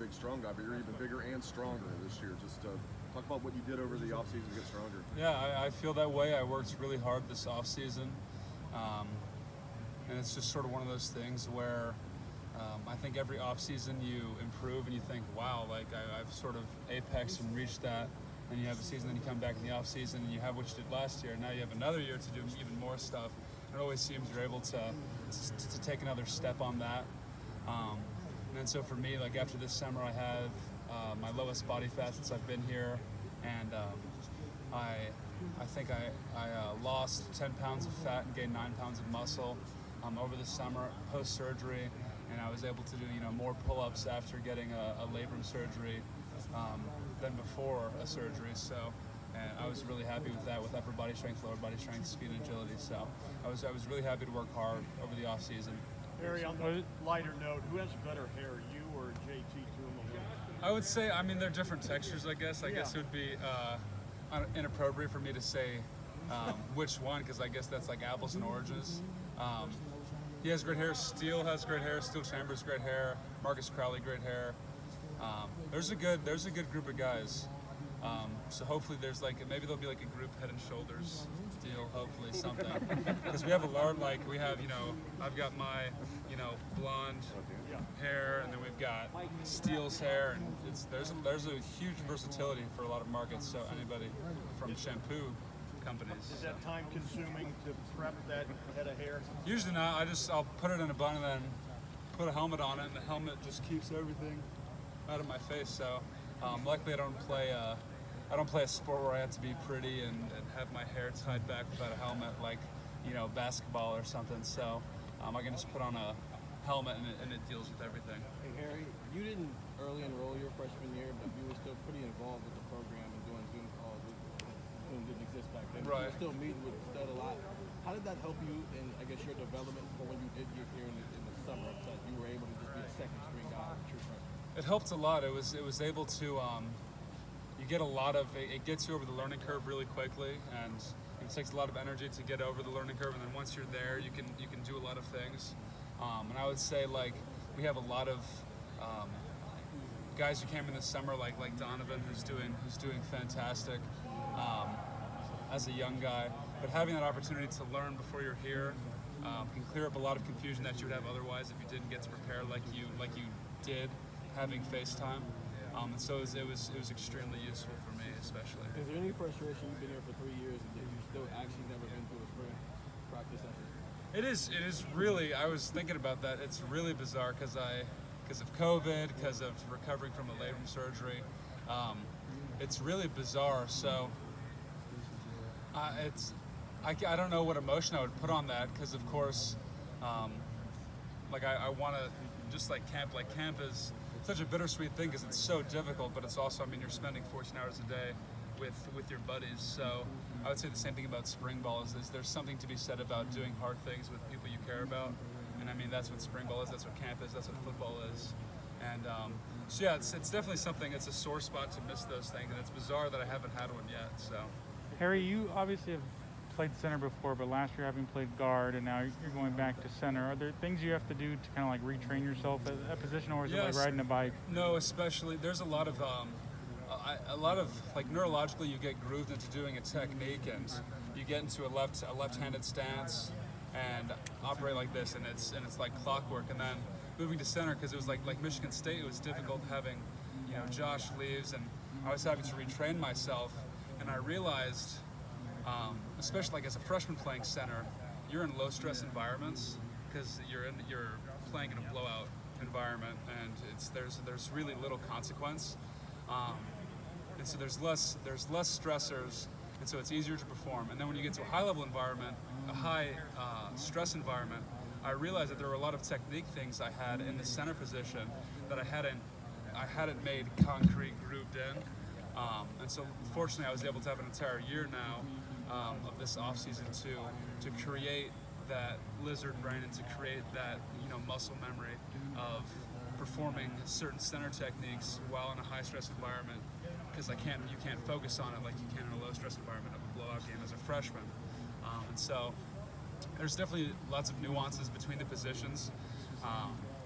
big, strong guy, but you're even bigger and stronger this year. Just talk about what you did over the offseason to get stronger. Yeah, I feel that way. I worked really hard this offseason. And it's just sort of one of those things where I think every offseason you improve and you think, wow, like I've sort of apexed and reached that. And you have a season, then you come back in the offseason and you have what you did last year. And now you have another year to do even more stuff. It always seems you're able to take another step on that. And then so for me, like after this summer, I have my lowest body fat since I've been here, and I think I lost 10 pounds of fat and gained 9 pounds of muscle over the summer post surgery, and I was able to do more pull-ups after getting a labrum surgery than before a surgery. So. And I was really happy with that, with upper body strength, lower body strength, speed, and agility. So I was really happy to work hard over the off season. Harry, on the lighter note, who has better hair, you or JT Tuimoloau? I would say, I mean, they're different textures, I guess. I guess it would be inappropriate for me to say which one, because I guess that's like apples and oranges. He has great hair. Steele has great hair. Steele Chambers great hair. Marcus Crowley great hair. There's a good group of guys. So hopefully there's maybe there'll be like a group Head and Shoulders deal, hopefully something. Because we have a lot, I've got my, blonde hair, and then we've got Steele's hair, and there's a huge versatility for a lot of markets. So anybody from shampoo companies. Is that time consuming to prep that head of hair? Usually not. I'll put it in a bun and then put a helmet on it, and the helmet just keeps everything out of my face. So luckily I don't play a sport where I have to be pretty and have my hair tied back without a helmet, like basketball or something. So I can just put on a helmet and it deals with everything. Hey Harry, you didn't early enroll your freshman year, but you were still pretty involved with the program and doing Zoom calls. Zoom didn't exist back then. Right. You were still meeting with Stud a lot. How did that help you in, I guess, your development for when you did get here in the summer, so that you were able to just be a second string guy, true freshman? It helped a lot. It was able to you get a lot of it gets you over the learning curve really quickly, and it takes a lot of energy to get over the learning curve. And then once you're there, you can do a lot of things. And I would say we have a lot of guys who came in this summer, like Donovan, who's doing fantastic as a young guy. But having that opportunity to learn before you're here can clear up a lot of confusion that you would have otherwise if you didn't get to prepare like you did having FaceTime. And so it was extremely useful for me, especially. Is there any frustration? You've been here for 3 years and you've still actually never been through a spring practice session? It is really. I was thinking about that. It's really bizarre because of COVID, because of recovering from a labrum surgery. It's really bizarre. So I don't know what emotion I would put on that, because of course, I want to just camp. Like camp is such a bittersweet thing because it's so difficult, but it's also, you're spending 14 hours a day with your buddies. So I would say the same thing about spring ball is there's something to be said about doing hard things with people you care about. And that's what spring ball is, that's what camp is, that's what football is. And so yeah, it's definitely something, it's a sore spot to miss those things, and it's bizarre that I haven't had one yet. So Harry, you obviously have played center before, but last year having played guard, and now you're going back to center. Are there things you have to do to kind of retrain yourself at that position, or is it like riding a bike? No, especially there's a lot of neurologically you get grooved into doing a technique, and you get into a left-handed stance and operate like this, and it's like clockwork. And then moving to center, because it was like Michigan State, it was difficult having Josh leaves, and I was having to retrain myself, and I realized. Especially as a freshman playing center, you're in low stress environments because you're playing in a blowout environment, and there's really little consequence, and so there's less stressors, and so it's easier to perform. And then when you get to a high level environment, a high stress environment, I realized that there were a lot of technique things I had in the center position that I hadn't made concrete grooved in. And so fortunately I was able to have an entire year now of this offseason to create that lizard brain and to create that muscle memory of performing certain center techniques while in a high stress environment, because you can't focus on it like you can in a low stress environment of a blowout game as a freshman. And so there's definitely lots of nuances between the positions,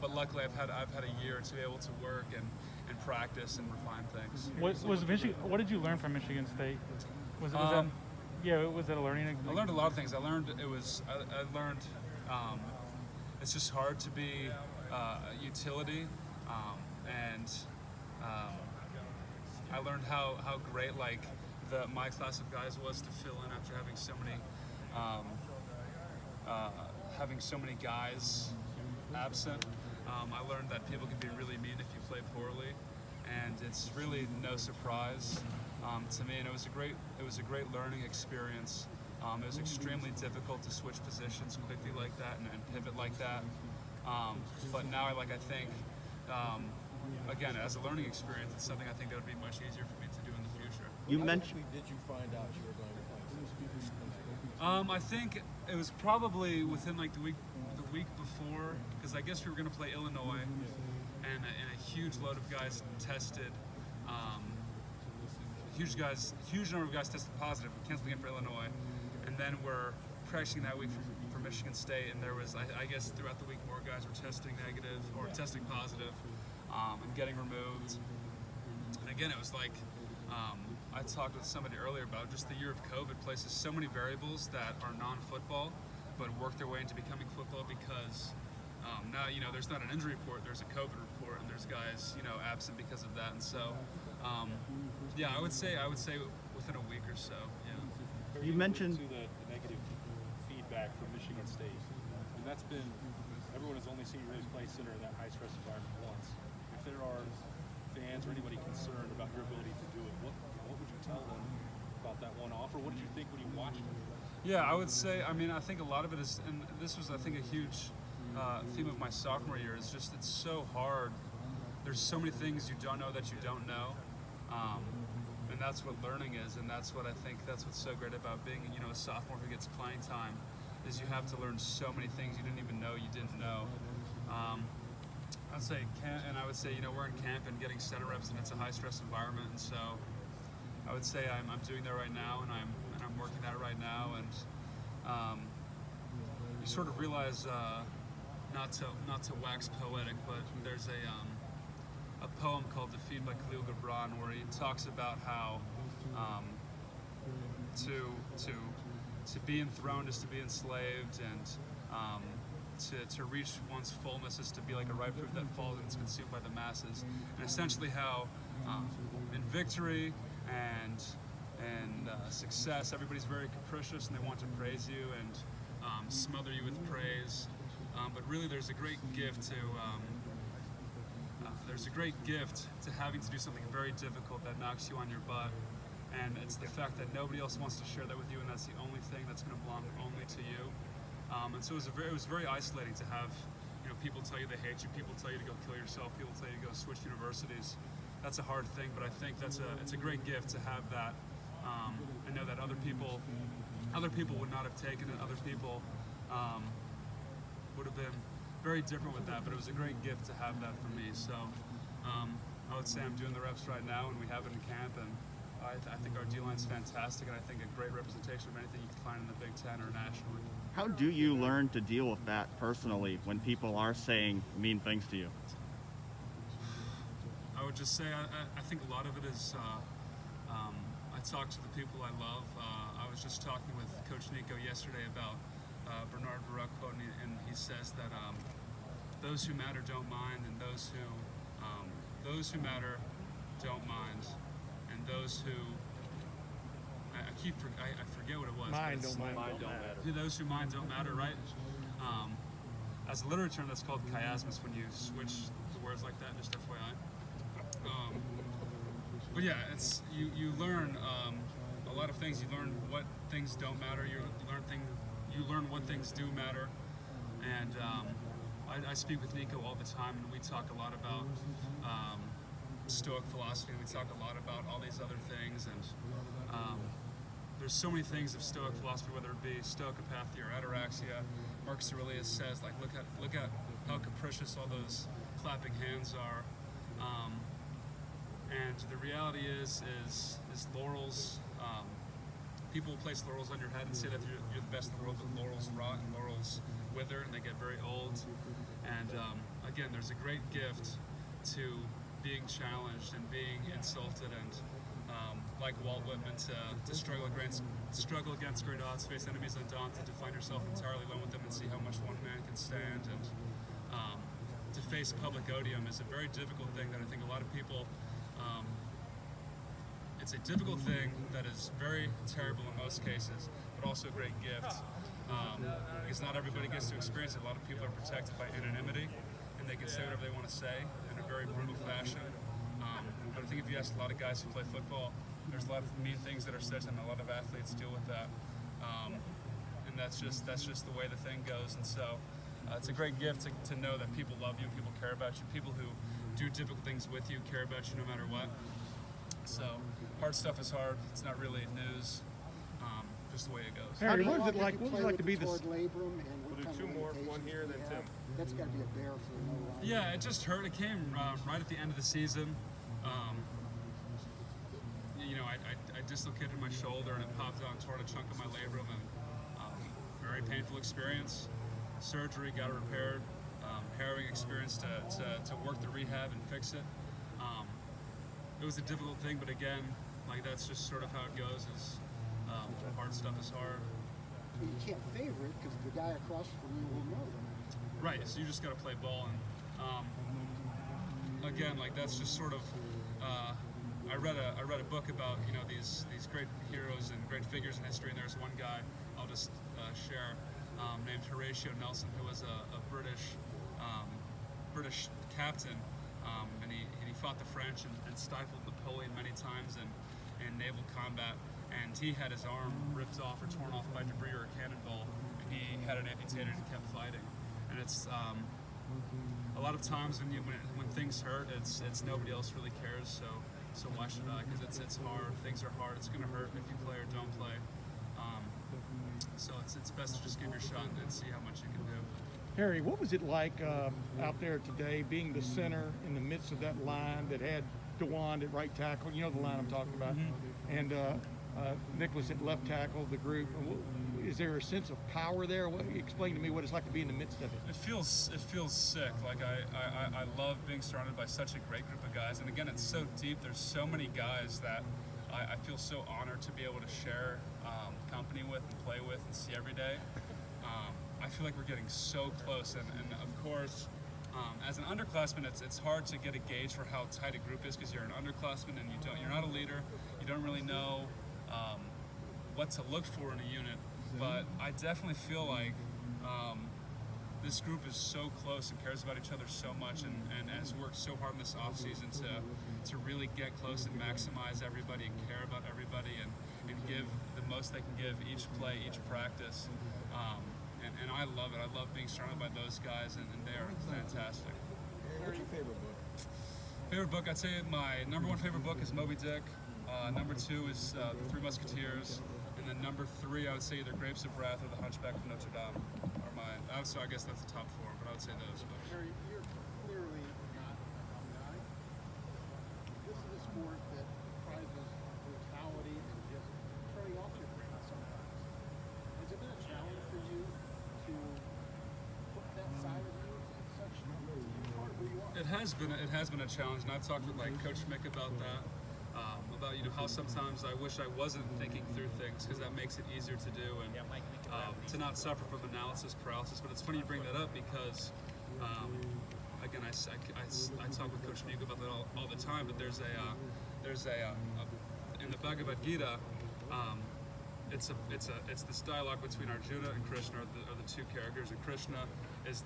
but luckily I've had a year to be able to work, and and practice and refine things. What did you learn from Michigan State? Was Um, it a learning? I learned a lot of things. I learned it's just hard to be a utility, and I learned how great like my class of guys was to fill in after having so many guys absent. I learned that people can be really mean if you play poorly, and it's really no surprise to me. And it was a great learning experience. It was extremely difficult to switch positions quickly like that and pivot like that. But now I think again, as a learning experience, it's something I think that would be much easier for me to do in the future. You mentioned. Did you find out you were going to play? I think it was probably within like the week before, because I guess we were going to play Illinois, and a huge load of guys tested. Huge number of guys tested positive. We canceled the game for Illinois, and then we're practicing that week for Michigan State, and there was I guess throughout the week more guys were testing negative or testing positive, and getting removed. And again, it was like. I talked with somebody earlier about just the year of COVID places so many variables that are non-football, but work their way into becoming football because now there's not an injury report, there's a COVID report, and there's guys absent because of that. And so, I would say within a week or so. Yeah. You mentioned the negative feedback from Michigan State, and that's been everyone has only seen you really play center in that high stress environment once. If there are fans or anybody concerned about your ability to do it, what would you tell them about that one off, or what did you think when you watched it? Yeah, I would say, I think a lot of it is, and this was, I think, a huge theme of my sophomore year, is just it's so hard. There's so many things you don't know that you don't know, and that's what learning is, and that's what I think, that's what's so great about being, a sophomore who gets playing time, is you have to learn so many things you didn't even know you didn't know. I would say, we're in camp and getting center reps, and it's a high-stress environment, and so I would say I'm doing that right now, and I'm working that right now, and you sort of realize, not to wax poetic, but there's a poem called "Defeat" by Khalil Gibran, where he talks about how to be enthroned is to be enslaved, and to reach one's fullness is to be like a ripe fruit that falls and is consumed by the masses. And essentially how in victory and success, everybody's very capricious and they want to praise you and smother you with praise. But really there's a great gift to having to do something very difficult that knocks you on your butt. And it's the fact that nobody else wants to share that with you, and that's the only thing that's going to belong only to you. And so it was very isolating to have, people tell you they hate you, people tell you to go kill yourself, people tell you to go switch universities. That's a hard thing, but I think it's a great gift to have that. I know that other people would not have taken it. Other people would have been very different with that, but it was a great gift to have that for me. So I would say I'm doing the reps right now, and we have it in camp, and I think our D-line's fantastic, and I think a great representation of anything you can find in the Big Ten or nationally. How do you learn to deal with that personally when people are saying mean things to you? I would just say I think a lot of it is I talk to the people I love. I was just talking with Coach Nico yesterday about Bernard Baruch, and he says that those who matter don't mind, and those who matter don't mind, and those who I forget what it was. Mind don't matter. Those who mind don't matter, right? As a literary term, that's called chiasmus when you switch the words like that. Just FYI. But yeah, it's you learn a lot of things. You learn what things don't matter. You learn what things do matter. And I speak with Nico all the time, and we talk a lot about Stoic philosophy. We talk a lot about all these other things, and there's so many things of Stoic philosophy, whether it be stoicopathy or ataraxia. Marcus Aurelius says, like, look at how capricious all those clapping hands are. And the reality is laurels. People place laurels on your head and say that you're the best in the world, but laurels rot and laurels wither and they get very old. And again, there's a great gift to being challenged and being insulted, and like Walt Whitman, to struggle against great odds, face enemies undaunted, to find yourself entirely alone with them and see how much one man can stand, and to face public odium is a very difficult thing that I think a lot of people. It's a difficult thing that is very terrible in most cases, but also a great gift, because not everybody gets to experience it. A lot of people are protected by anonymity, and they can say whatever they want to say in a very brutal fashion. But I think if you ask a lot of guys who play football, there's a lot of mean things that are said, and a lot of athletes deal with that. And that's just the way the thing goes. And so it's a great gift to know that people love you, people care about you, people who do difficult things with you care about you no matter what. So hard stuff is hard. It's not really news. Just the way it goes. Harry, How what was long it like? did you What was it play like to be with the? Toward labrum, and what We'll do kind two of more, one limitations here, do then you Tim. have? That's got to be a bear for no line. Yeah, it just hurt. It came right at the end of the season. I dislocated my shoulder and it popped out and tore a chunk of my labrum, and very painful experience. Surgery, got it repaired. Harrowing experience to work the rehab and fix it. It was a difficult thing, but again, like that's just sort of how it goes. Is hard stuff is hard. Well, you can't favor it because the guy across from you will know them. Right, so you just got to play ball, and again, like that's just sort of. I read a book about these great heroes and great figures in history, and there's one guy I'll just share named Horatio Nelson, who was a British captain, and he fought the French and stifled Napoleon many times in naval combat, and he had his arm ripped off or torn off by debris or a cannonball, and he had it amputated and kept fighting. And it's a lot of times when things hurt, it's nobody else really cares. So why should I? Because it's hard. Things are hard. It's gonna hurt if you play or don't play. So it's best to just give your shot and see how much you can do. Harry, what was it like out there today, being the center in the midst of that line that had DeWand at right tackle? You know the line I'm talking about, and Nicholas at left tackle. The group. Is there a sense of power there? Explain to me what it's like to be in the midst of it. It feels sick. Like I love being surrounded by such a great group of guys, and again, it's so deep. There's so many guys that I feel so honored to be able to share company with and play with and see every day. I feel like we're getting so close, and of course, as an underclassman, it's hard to get a gauge for how tight a group is because you're an underclassman and you're not a leader. You don't really know what to look for in a unit. But I definitely feel like this group is so close and cares about each other so much, and has worked so hard in this off season to really get close and maximize everybody and care about everybody and give the most they can give each play, each practice. And I love it. I love being surrounded by those guys, and they are fantastic. What's your favorite book? Favorite book? I'd say my number one favorite book is Moby Dick. Number two is The Three Musketeers. And then number three, I would say either Grapes of Wrath or The Hunchback of Notre Dame are mine. So I guess that's the top four, but I would say those. But. Harry, you're clearly not a dumb guy. This is a sport that prizes brutality and just throwing off your brain sometimes. Has it been a challenge for you to put that side of you in such part of who you are? It has been a challenge, and I've talked with Coach Mick about that. About how sometimes I wish I wasn't thinking through things because that makes it easier to do and to not suffer from analysis paralysis. But it's funny you bring that up because again I talk with Coach Mick about that all the time. But there's a in the Bhagavad Gita. It's this dialogue between Arjuna and Krishna are the two characters, and Krishna is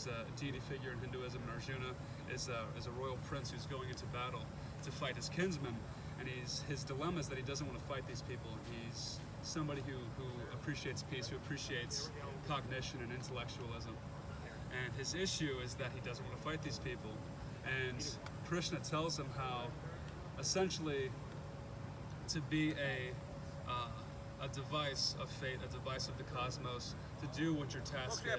a deity figure in Hinduism, and Arjuna is a royal prince who's going into battle to fight his kinsmen, and his dilemma is that he doesn't want to fight these people. He's somebody who appreciates peace, who appreciates cognition and intellectualism, and his issue is that he doesn't want to fight these people. And Krishna tells him how essentially to be a device of fate, a device of the cosmos, to do what your task is.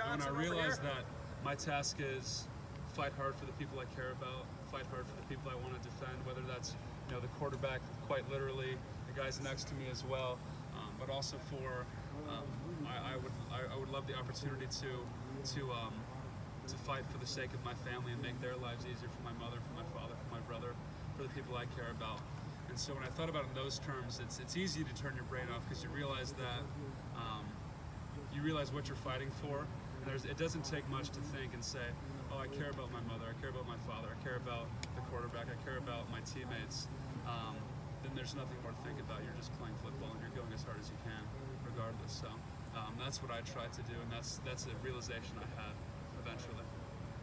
And when I realized that my task is fight hard for the people I care about, fight hard for the people I want to defend, whether that's the quarterback, quite literally, the guys next to me as well, but also for I would love the opportunity to to fight for the sake of my family and make their lives easier for my mother, for my father, for my brother, for the people I care about. And so when I thought about it in those terms, it's easy to turn your brain off because you realize that you realize what you're fighting for. And it doesn't take much to think and say, oh, I care about my mother, I care about my father, I care about the quarterback, I care about my teammates. Then there's nothing more to think about. You're just playing football and you're going as hard as you can, regardless. So that's what I tried to do, and that's a realization I had.